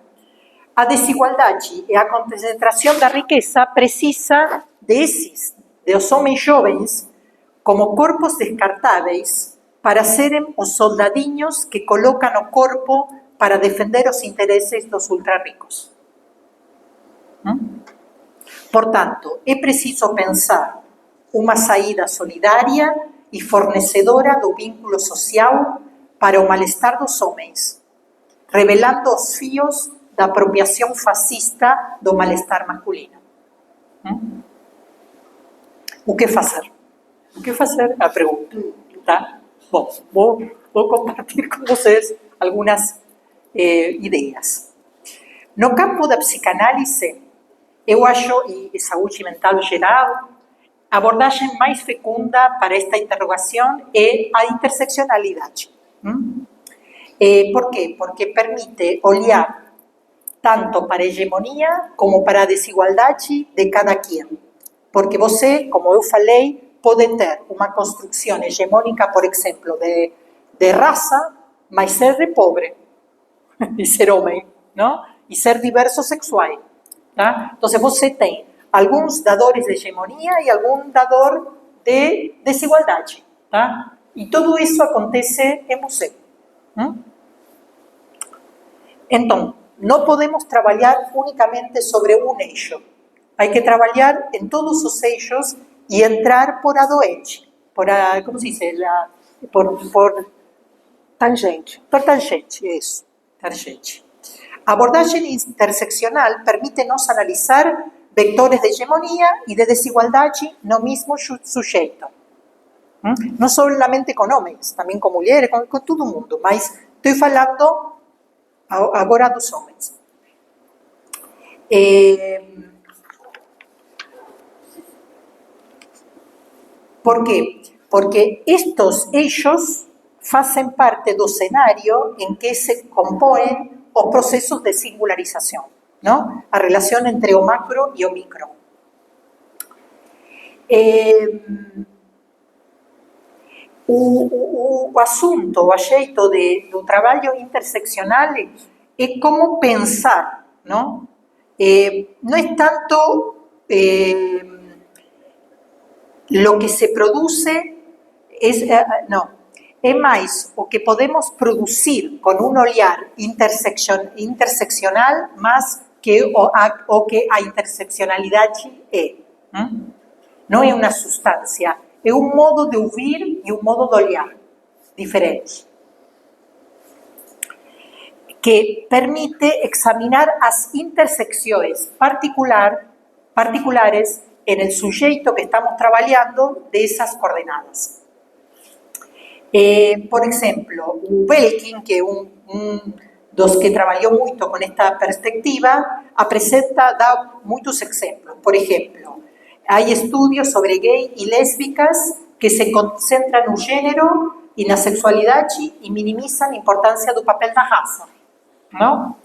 a desigualdade e a concentração da riqueza precisa dos homens jovens como corpos descartáveis para serem os soldadinhos que colocam o corpo para defender os interesses dos ultrarricos. Portanto, é preciso pensar uma saída solidária e fornecedora do vínculo social para o malestar dos homens, revelando os fios da apropriação fascista do malestar masculino. O que fazer? O que fazer? A pergunta. Tá? Bom, vou compartilhar com vocês algumas ideias. No campo da psicanálise, eu acho, e saúde mental geral, a abordagem mais fecunda para esta interrogação é a interseccionalidade. Por quê? Porque permite olhar tanto para a hegemonia como para a desigualdade de cada quem. Porque você, como eu falei, pode ter uma construção hegemônica, por exemplo, de raça, mas ser de pobre, e ser homem, não? E ser diverso sexual. Tá? Então, você tem alguns dadores de hegemonia e algum dador de desigualdade. Tá? E tudo isso acontece em você. Então, não podemos trabalhar unicamente sobre um eixo. Há que trabalhar em todos os eixos e entrar por a do eixo. Como se diz? Por Tangente. Por tangente, isso. Tangente. A abordagem interseccional permite-nos analisar vectores de hegemonia e de desigualdade no mesmo sujeito. Não solamente com homens, também com mulheres, com todo mundo, mas estou falando agora dos homens. Por quê? Porque estes eixos fazem parte do cenário em que se compõem os processos de singularização, não? A relação entre o macro e o micro. O assunto, o jeito do trabalho interseccional é como pensar, não? Não é tanto lo que se produce, é mais o que podemos produzir com um olhar interseccional, mais que o que a interseccionalidade é. Não é uma substância, é um modo de ouvir e um modo de olhar diferente, que permite examinar as intersecções particulares en el sujeito que estamos trabajando de esas coordenadas. Por exemplo, o Belkin, que é dos que trabajó mucho con esta perspectiva, da muchos exemplos. Por ejemplo, hay estudios sobre gay y lésbicas que se concentran no género y na sexualidade y minimizan a importância do papel da raça, não?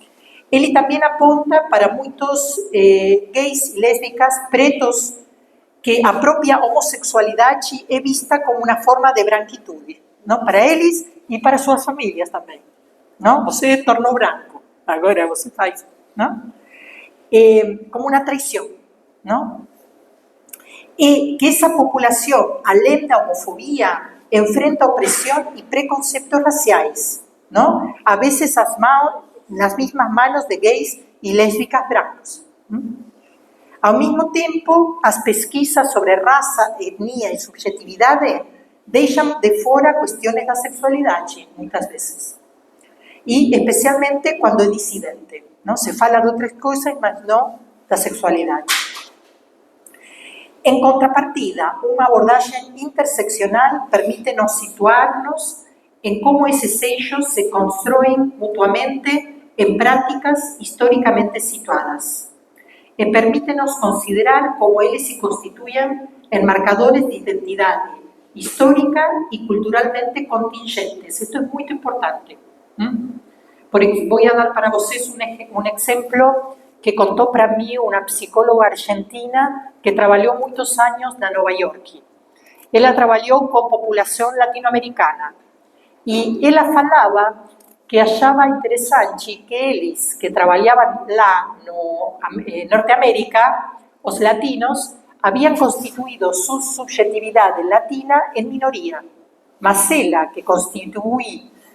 Ele também aponta para muitos gays e lésbicas pretos que a própria homossexualidade é vista como uma forma de branquitude, não? Para eles e para suas famílias também. Não? Você tornou branco, agora você faz, não? Como uma traição, não? E que essa população, além da homofobia, enfrenta opressão e preconceitos raciais, não? A vezes nas mesmas manos de gays e lésbicas brancos. Ao mesmo tempo, as pesquisas sobre raça, etnia e subjetividade deixam de fora questões da sexualidade, muitas vezes. E especialmente quando é dissidente. Não? Se fala de outras coisas, mas não da sexualidade. Em contrapartida, uma abordagem interseccional permite-nos situar-nos em como esses eixos se constroem mutuamente em práticas historicamente situadas. E permite-nos considerar como eles se constituem em marcadores de identidade histórica e culturalmente contingentes. Isto é muito importante. Vou dar para vocês um exemplo que contou para mim uma psicóloga argentina que trabalhou muitos anos na Nova York. Ela trabalhou com população latino-americana e ela falava que achava interessante que eles que trabalhavam lá no Norte-América, os latinos, habían constituido su subjetividad latina en minoría, mas ella que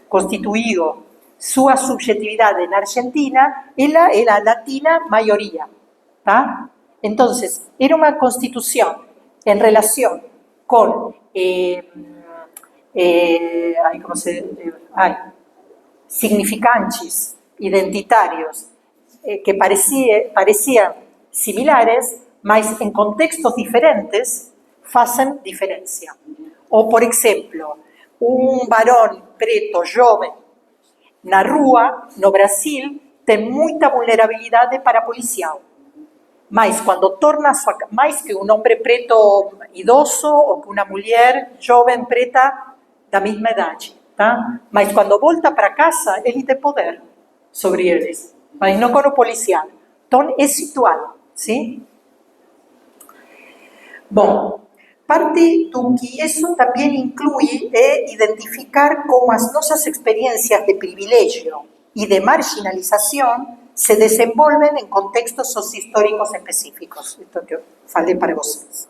constituyó su subjetividad en Argentina, ella era latina mayoría. ¿Tá? Entonces, era una constitución en relación con significantes identitarios que parecían similares, mas en contextos diferentes hacen diferencia. O, por ejemplo, un varón preto jovem na rua, no Brasil, tem muita vulnerabilidade para policial. Mas quando torna mais que um homem preto idoso ou que uma mulher jovem preta da mesma idade, tá? Mas quando volta para casa, ele tem poder sobre eles, mas não com o policial. Então, é situado, sim? Bom, parte do que isso também inclui é identificar como as nossas experiências de privilégio e de marginalização se desenvolven en contextos sociohistóricos específicos. Esto que falei para vocês.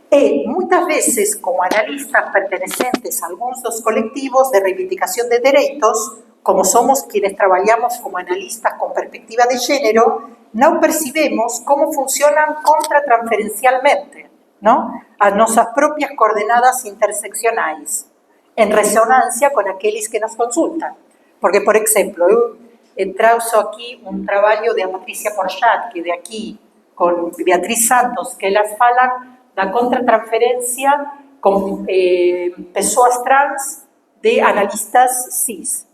Y muchas veces, como analistas pertenecientes a algunos dos colectivos de reivindicación de derechos, como somos quienes trabajamos como analistas con perspectiva de género, no percibimos cómo funcionan contratransferencialmente, ¿no? A nuestras propias coordenadas interseccionales, en resonancia con aquellos que nos consultan. Porque, por ejemplo, trauzo aquí un trabajo de Patricia Porchat, que de aquí, con Beatriz Santos, que ellas falan la contratransferencia con personas trans de analistas cis.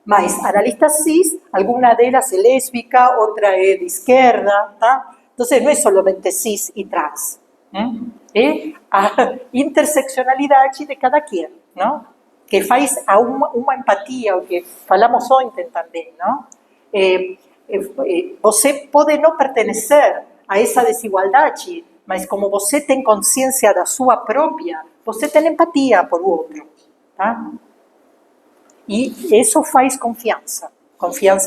Mas analistas cis, alguna de ellas es lésbica, otra es de izquierda, ¿tá? Entonces no es solamente cis y trans. Es a interseccionalidad de cada quien, ¿no? Que faz a uma empatia, o que falamos ontem também, não? Você pode não pertencer a essa desigualdade, mas como você tem consciência da sua própria, você tem empatia por o outro, tá? E isso faz confiança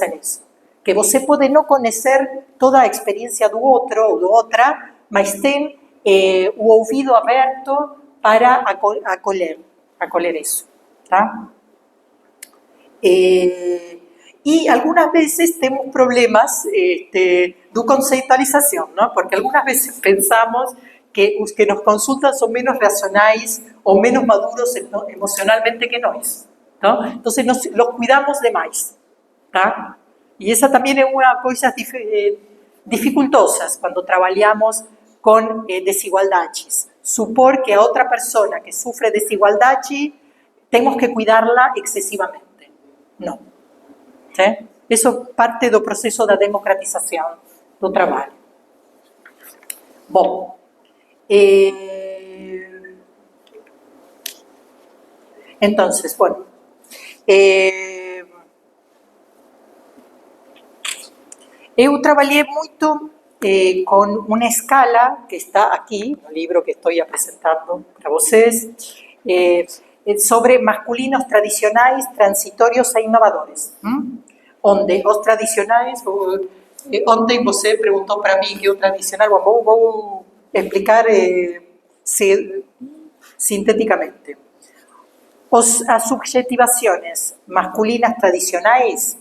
nisso. Que você pode não conhecer toda a experiência do outro ou da outra, mas tem o ouvido aberto para acolher isso. ¿Tá? Y algunas veces tenemos problemas de conceptualización, ¿no? Porque algunas veces pensamos que los que nos consultan son menos racionales o menos maduros emocionalmente que nosotros, ¿no? Entonces los cuidamos de más, ¿tá? Y esa también es una de las cosas dificultosas cuando trabajamos con desigualdades. Supor que a otra persona que sufre desigualdad tenemos que cuidarla excesivamente. No. ¿Sí? Eso parte del proceso de democratización del trabajo. Bom, entonces, bueno, eu trabajé mucho con una escala que está aquí, en el libro que estoy presentando para ustedes, sobre masculinos tradicionales, transitorios e innovadores. Onde os tradicionais, ontem você preguntou para mim que é o tradicional, vou explicar sinteticamente. As subjetivações masculinas tradicionais,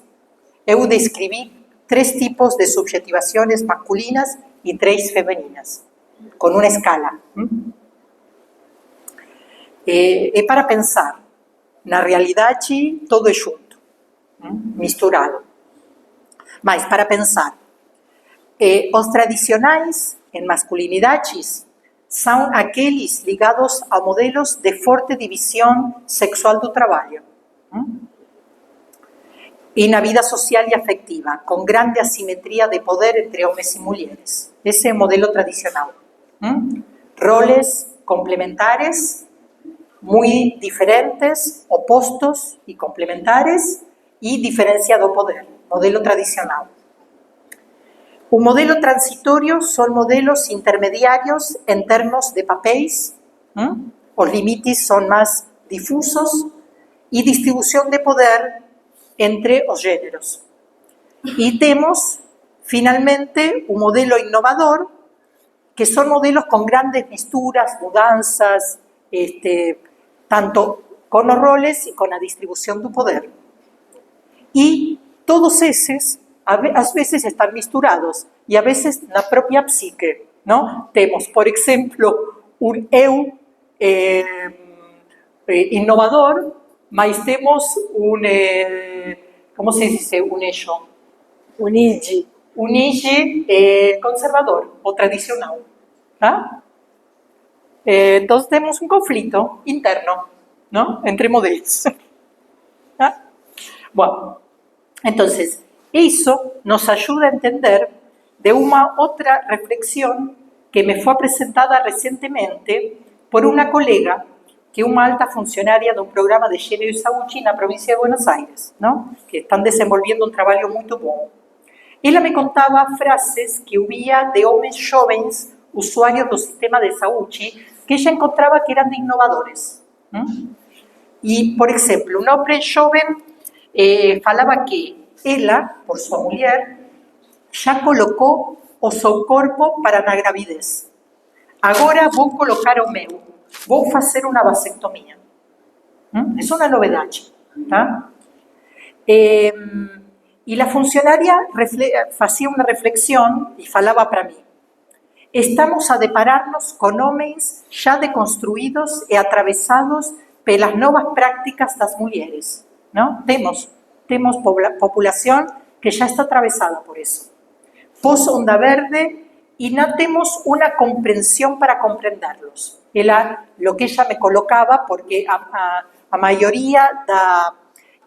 eu descrevi 3 tipos de subjetivações masculinas e 3 femininas, com uma escala. É para pensar. Na realidade, todo é junto, misturado. Mas para pensar, os tradicionais em masculinidades são aqueles ligados a modelos de forte divisão sexual do trabalho e na vida social e afectiva, com grande assimetria de poder entre homens e mulheres. Esse é o modelo tradicional. Roles complementares, muy diferentes, opostos y complementares, y diferencia do poder, modelo tradicional. Un modelo transitorio son modelos intermediarios en términos de papéis, los límites son más difusos, y distribución de poder entre los géneros. Y tenemos, finalmente, un modelo innovador que son modelos con grandes misturas, mudanzas, tanto con los roles y con la distribución do poder. E todos esses, às vezes, están misturados e, a veces, na própria psique. Não? Temos, por exemplo, um eu innovador, mas temos um, como se diz, um eixo? Un IG. Um ige conservador ou tradicional. Tá? Então, temos um conflito interno, não? Entre modelos. ¿Ah? Bueno, entonces, eso nos ayuda a entender de una otra reflexión que me fue presentada recientemente por una colega que es una alta funcionaria de un programa de género y salud en la provincia de Buenos Aires, ¿no? Que están desenvolviendo un trabajo muy bueno. Ella me contaba frases que había de hombres jóvenes usuarios del sistema de salud que ella encontraba que eran de innovadores. Y, por ejemplo, un hombre joven falaba que ela, por sua mulher, já colocou o seu corpo para na gravidez. Agora vou colocar o meu. Vou fazer uma vasectomia. É uma novidade. Tá? E a funcionária fazia uma reflexão e falava para mim: estamos a deparar-nos com homens já deconstruídos e atravessados pelas novas prácticas das mulheres. ¿No? Temos población que ya está atravesada por eso. Pos onda verde y no tenemos una comprensión para comprenderlos. Lo que ella me colocaba, porque a mayoría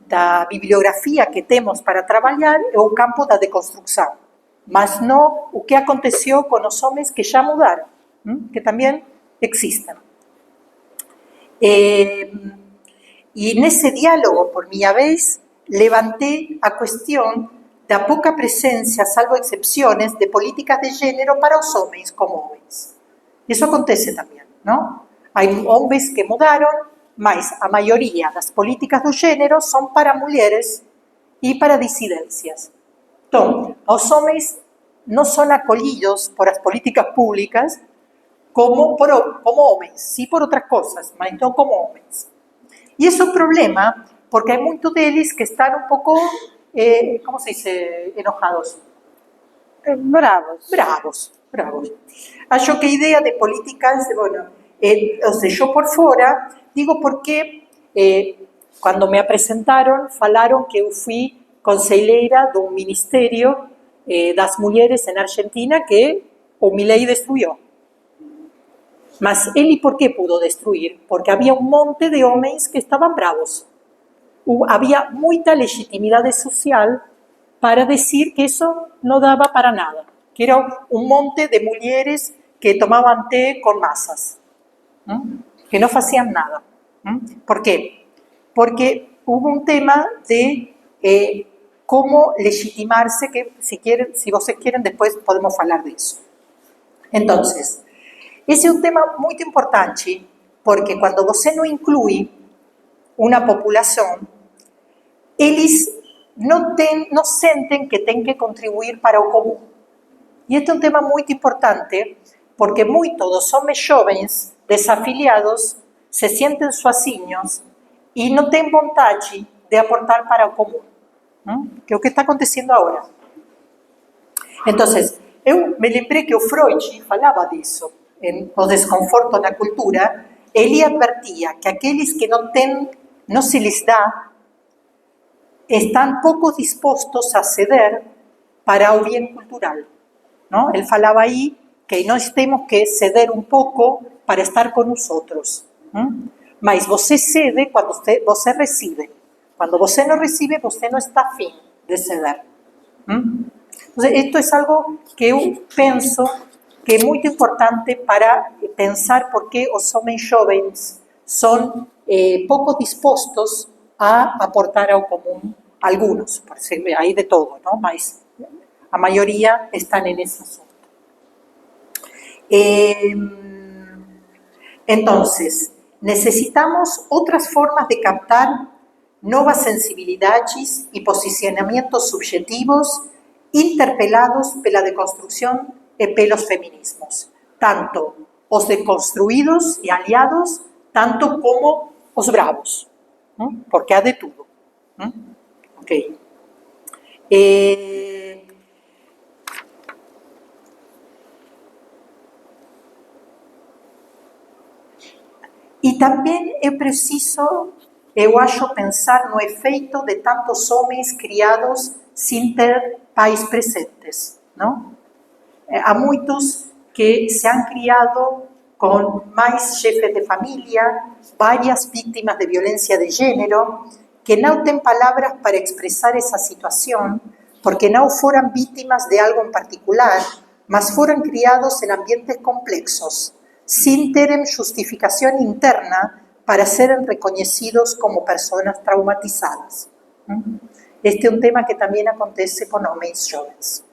da bibliografía que temos para trabalhar é o campo da deconstrucción, mas no o que aconteció con los hombres que ya mudaron, que también existen. Y en ese diálogo, por mi vez, levanté a cuestión de la poca presencia, salvo excepciones, de políticas de género para los hombres como hombres. Eso acontece también, ¿no? Hay hombres que mudaron, mas a mayoría de las políticas de género son para mujeres y para disidencias. Entonces, los hombres no son acolhidos por las políticas públicas como hombres, sí por otras cosas, mas no como hombres. Y es un problema porque hay muchos de ellos que están un poco, ¿cómo se dice? Enojados. Bravos. Acho que idea de políticas, bueno, yo por fuera, digo porque cuando me presentaron, falaron que yo fui conselheira de un ministerio das mulheres en Argentina que o Milei destruyó. Mas ele, por qué pudo destruir? Porque había un monte de hombres que estaban bravos. Había mucha legitimidad social para decir que eso no daba para nada, que era un monte de mujeres que tomaban té con masas, que no hacían nada. ¿Por qué? Porque hubo un tema de cómo legitimarse, que si ustedes quieren, después podemos hablar de eso. Entonces, ese es un tema muy importante, porque cuando você no incluye una población, ellos no sienten que tienen que contribuir para o común. Y este es un tema muy importante, porque muchos dos hombres jóvenes desafiliados se sienten sozinhos y no tienen voluntad de aportar para o común, que es lo que está aconteciendo ahora. Entonces, yo me lembré que o Freud falaba de eso. En o desconforto na cultura, ele advertía que aqueles que no se les da, están poco dispuestos a ceder para o bien cultural, ¿no? Él falaba ahí que nós temos que ceder un poco para estar con nosotros. Mas você cede cuando você recibe. Cuando você no recibe, você no está afín de ceder. Entonces, esto es algo que yo pienso que es muy importante para pensar por qué los hombres jóvenes son poco dispuestos a aportar al común. Algunos, por decirlo, hay de todo, ¿no? Mas la mayoría están en ese asunto. Entonces, necesitamos otras formas de captar nuevas sensibilidades y posicionamientos subjetivos interpelados por la deconstrucción y por los feminismos. tanto os deconstruídos e aliados, tanto como os bravos, porque há de tudo. Ok. E também é preciso, eu acho, pensar no efeito de tantos homens criados sem ter pais presentes, não? Há muitos que se han criado con máis chefes de familia, varias víctimas de violencia de género, que non ten palabras para expresar esa situación, porque non foran víctimas de algo en particular, mas foran criados en ambientes complexos, sin teren justificación interna para ser reconocidos como personas traumatizadas. Este é un tema que tamén acontece con homens jovens.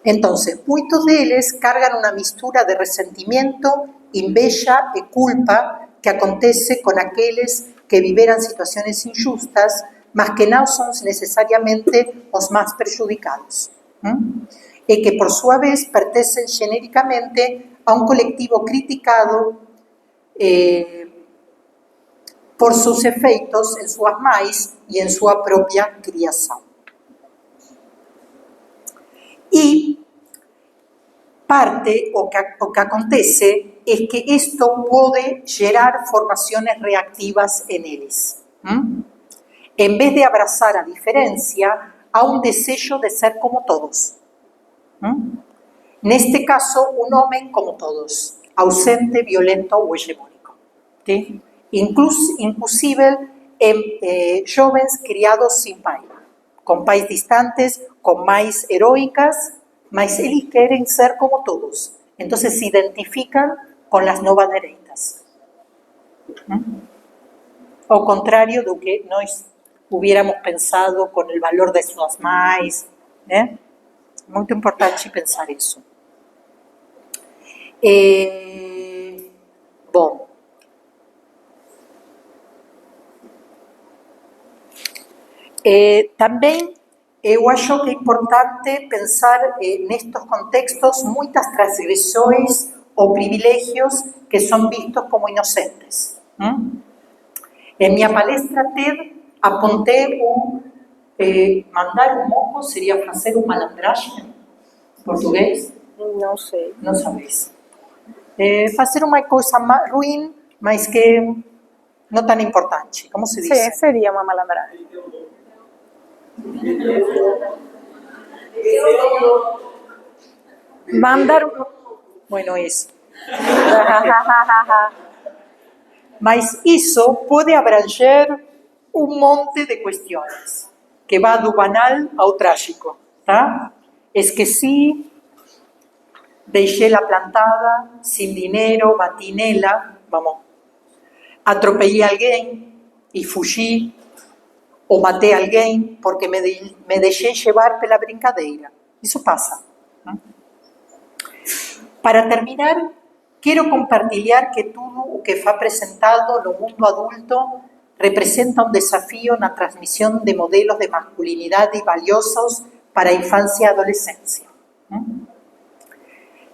Entonces, muchos deles cargan una mistura de resentimiento, inveja e culpa que acontece con aqueles que viveran situaciones injustas, mas que non son necesariamente os máis perjudicados. E que, por súa vez, pertencen xenéricamente a un colectivo criticado por sus efeitos en súas mães e en súa propia criação. E parte o que acontece es que esto puede gerar formaciones reactivas en eles. En vez de abrazar a diferencia, há un deseo de ser como todos. Neste caso, un homem como todos, ausente, violento ou hegemónico. ¿Sí? Inclusive en jovens criados sin pai, con pais distantes, con mães heroicas, mas eles querem ser como todos. Entonces se identifican con las novas direitas. Ao contrário do que nós hubiéramos pensado con el valor de suas mães. Muito importante pensar isso. Bom. Também eu acho que é importante pensar nestes contextos muitas transgressões ou privilegios que são vistos como inocentes. Em minha palestra TED apontei mandar um moco seria fazer uma malandragem em português? Não sei. Não sabes. Fazer uma coisa ruim, mas que não tão importante. Como se diz? Sim, seria uma malandragem. Mandar. Bueno, isso. Mas isso pode abranger um monte de questões, que va do banal ao trágico, tá? Esqueci, deixei-la plantada, sem dinheiro, bati nela, vamos. Atropellei alguém e fugi, ou matei alguém porque me deixei levar pela brincadeira. Isso passa. Para terminar, quero compartilhar que tudo o que foi apresentado no mundo adulto representa um desafio na transmissão de modelos de masculinidade valiosos para a infância e a adolescência.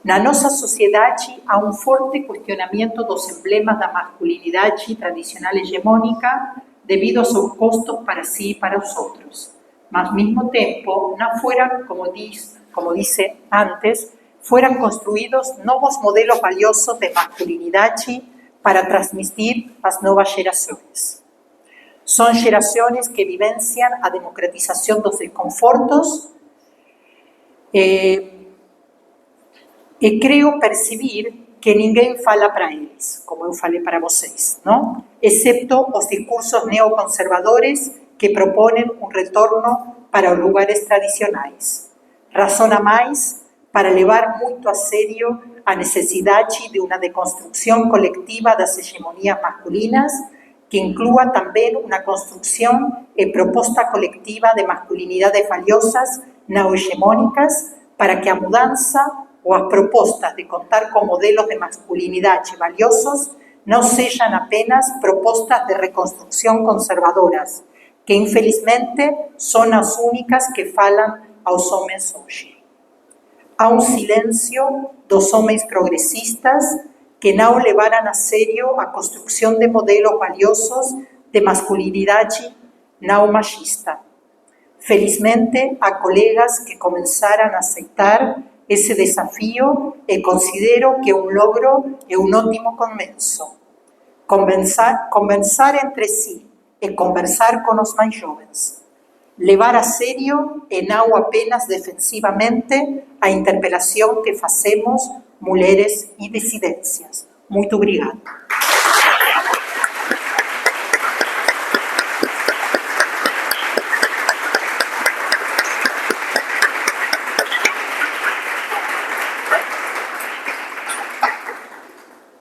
Na nossa sociedade, há um forte questionamento dos emblemas da masculinidade tradicional hegemônica devido aos seus custos para si e para os outros. Mas, ao mesmo tempo, não foram, como disse antes, fueran construídos novos modelos valiosos de masculinidade para transmitir às novas gerações. São gerações que vivenciam a democratização dos desconfortos e creio perceber que ninguém fala para eles, como eu falei para vocês, não? Excepto os discursos neoconservadores que propõem um retorno para os lugares tradicionais. Razão a mais para levar muito a sério a necessidade de uma deconstrução coletiva das hegemonias masculinas, que inclua também uma construção e proposta coletiva de masculinidades valiosas neohegemônicas, para que a mudança ou as propostas de contar com modelos de masculinidade valiosos não sejam apenas propostas de reconstrução conservadoras, que infelizmente são as únicas que falam aos homens hoje. Há um silêncio dos homens progressistas que não levaram a sério a construção de modelos valiosos de masculinidade não machista. Felizmente, há colegas que começaram a aceitar esse desafio e considero que um logro e um ótimo começo. Conversar entre si e conversar com os mais jovens. Levar a sério e não apenas defensivamente a interpelação que fazemos mulheres e dissidências. Muito obrigada.